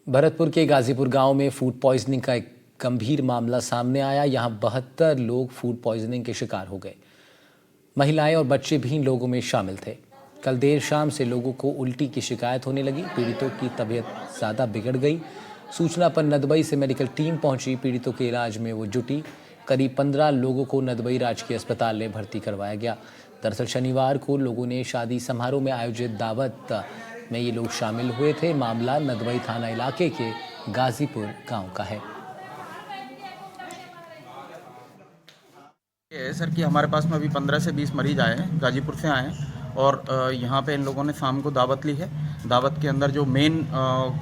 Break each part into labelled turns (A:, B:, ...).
A: भरतपुर के गाजीपुर गांव में फूड पॉइजनिंग का एक गंभीर मामला सामने आया। यहां 72 लोग फूड पॉइजनिंग के शिकार हो गए। महिलाएं और बच्चे भी इन लोगों में शामिल थे। कल देर शाम से लोगों को उल्टी की शिकायत होने लगी। पीड़ितों की तबीयत ज़्यादा बिगड़ गई। सूचना पर नदबई से मेडिकल टीम पहुंची। पीड़ितों के इलाज में वो जुटी। करीब 15 लोगों को नदबई राजकीय अस्पताल में भर्ती करवाया गया। दरअसल शनिवार को लोगों ने शादी समारोह में आयोजित दावत में ये लोग शामिल हुए थे। मामला नदबई थाना इलाके के गाजीपुर गांव का है।
B: ये है सर कि हमारे पास में अभी 15 से 20 मरीज आए हैं, गाजीपुर से आए हैं और यहाँ पे इन लोगों ने शाम को दावत ली है। दावत के अंदर जो मेन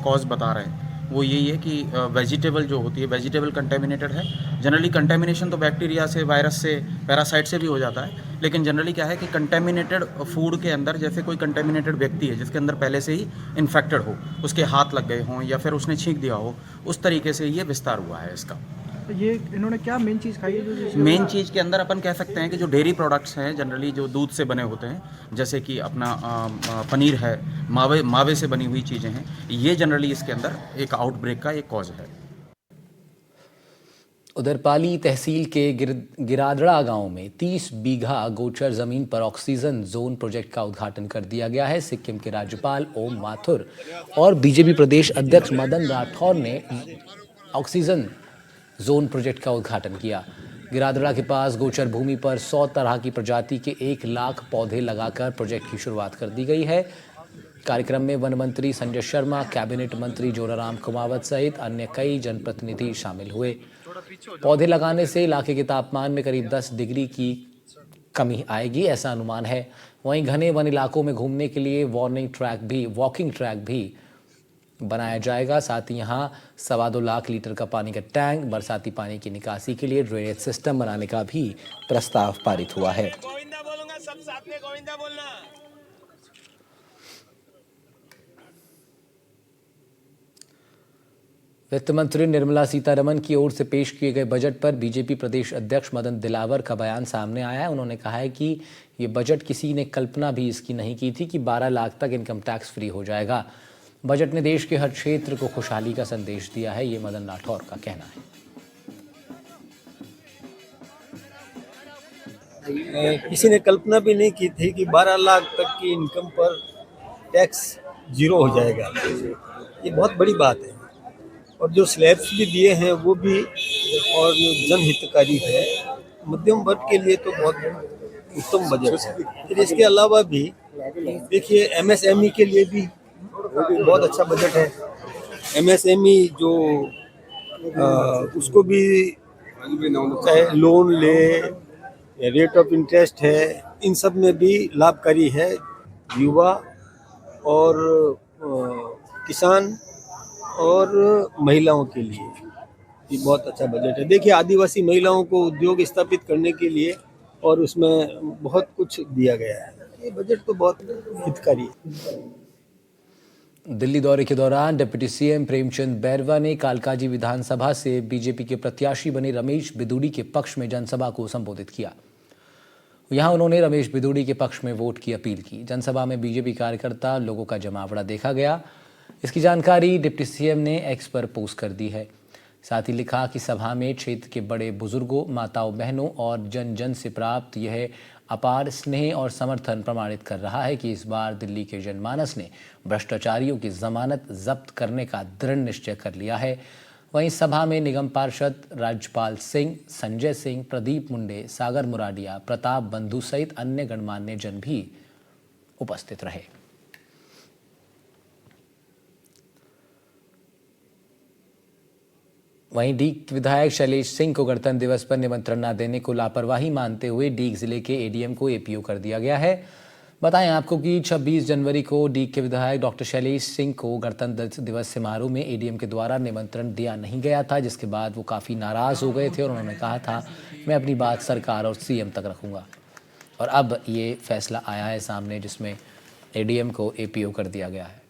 B: कॉज बता रहे हैं वो यही है कि वेजिटेबल जो होती है, वेजिटेबल कंटेमिनेटेड है। जनरली कंटेमिनेशन तो बैक्टीरिया से, वायरस से, पैरासाइट से भी हो जाता है, लेकिन जनरली क्या है कि कंटेमिनेटेड फूड के अंदर जैसे कोई कंटेमिनेटेड व्यक्ति है जिसके अंदर पहले से ही इन्फेक्टेड हो, उसके हाथ लग गए हों या फिर उसने छींक दिया हो, उस तरीके से ये विस्तार हुआ है इसका।
C: तो ये इन्होंने क्या मेन चीज़ खाई है?
B: मेन चीज़ के अंदर अपन कह सकते हैं कि जो डेयरी प्रोडक्ट्स हैं, जनरली जो दूध से बने होते हैं, जैसे कि अपना पनीर है, मावे से बनी हुई चीज़ें हैं, ये जनरली इसके अंदर एक आउटब्रेक का एक कॉज है।
A: उधर पाली तहसील के गिरादड़ा गांव में 30 बीघा गोचर जमीन पर ऑक्सीजन जोन प्रोजेक्ट का उद्घाटन कर दिया गया है। सिक्किम के राज्यपाल ओम माथुर और बीजेपी प्रदेश अध्यक्ष मदन राठौर ने ऑक्सीजन जोन प्रोजेक्ट का उद्घाटन किया। गिरादड़ा के पास गोचर भूमि पर 100 तरह की प्रजाति के 1 लाख पौधे लगाकर प्रोजेक्ट की शुरुआत कर दी गई है। कार्यक्रम में वन मंत्री संजय शर्मा, कैबिनेट मंत्री जोराराम कुमावत सहित अन्य कई जनप्रतिनिधि शामिल हुए। पौधे लगाने से इलाके के तापमान में करीब 10 डिग्री की कमी आएगी, ऐसा अनुमान है। वहीं घने वन इलाकों में घूमने के लिए वॉकिंग ट्रैक भी बनाया जाएगा। साथ ही यहाँ 2.25 लाख लीटर का पानी का टैंक, बरसाती पानी की निकासी के लिए ड्रेनेज सिस्टम बनाने का भी प्रस्ताव पारित हुआ है। वित्त मंत्री निर्मला सीतारमण की ओर से पेश किए गए बजट पर बीजेपी प्रदेश अध्यक्ष मदन दिलावर का बयान सामने आया है। उन्होंने कहा है कि ये बजट किसी ने कल्पना भी इसकी नहीं की थी कि 12 लाख तक इनकम टैक्स फ्री हो जाएगा। बजट ने देश के हर क्षेत्र को खुशहाली का संदेश दिया है, ये मदन राठौर का कहना
D: है। किसी ने कल्पना भी नहीं की थी कि 12 लाख तक की इनकम पर टैक्स जीरो हो जाएगा। ये बहुत बड़ी बात है और जो स्लैब्स भी दिए हैं वो भी और जनहितकारी है। मध्यम वर्ग के लिए तो बहुत उत्तम बजट है। फिर इसके अलावा भी देखिए एमएसएमई के लिए भी बहुत अच्छा बजट है। एमएसएमई जो उसको भी चाहे लोन ले, रेट ऑफ इंटरेस्ट है, इन सब में भी लाभकारी है। युवा और किसान और महिलाओं के लिए ये बहुत अच्छा बजट है। देखिए आदिवासी महिलाओं को उद्योग स्थापित करने के लिए और उसमें बहुत कुछ दिया गया है। ये बजट तो बहुत हितकारी है।
A: दिल्ली दौरे के दौरान डिप्टी सीएम प्रेमचंद बैरवा ने कालकाजी विधानसभा से बीजेपी के प्रत्याशी बने रमेश बिदूड़ी के पक्ष में जनसभा को संबोधित किया। यहां उन्होंने रमेश बिदूड़ी के पक्ष में वोट की अपील की। जनसभा में बीजेपी कार्यकर्ता लोगों का जमावड़ा देखा गया। इसकी जानकारी डिप्टी सीएम ने एक्स पर पोस्ट कर दी है। साथ ही लिखा कि सभा में क्षेत्र के बड़े बुजुर्गों, माताओं, बहनों और जन जन से प्राप्त यह अपार स्नेह और समर्थन प्रमाणित कर रहा है कि इस बार दिल्ली के जनमानस ने भ्रष्टाचारियों की जमानत जब्त करने का दृढ़ निश्चय कर लिया है। वहीं सभा में निगम पार्षद राजपाल सिंह, संजय सिंह, प्रदीप मुंडे, सागर मुराडिया, प्रताप बंधु सहित अन्य गणमान्य जन भी उपस्थित रहे। वहीं डीग विधायक शैलेश सिंह को गणतंत्र दिवस पर निमंत्रण न देने को लापरवाही मानते हुए डीग जिले के एडीएम को एपीओ कर दिया गया है। बताएं आपको कि 26 जनवरी को डीग के विधायक डॉक्टर शैलेश सिंह को गणतंत्र दिवस समारोह में एडीएम के द्वारा निमंत्रण दिया नहीं गया था, जिसके बाद वो काफ़ी नाराज़ हो गए थे और उन्होंने कहा था मैं अपनी बात सरकार और सीएम तक रखूँगा। और अब ये फैसला आया है सामने जिसमें एडीएम को एपीओ कर दिया गया है।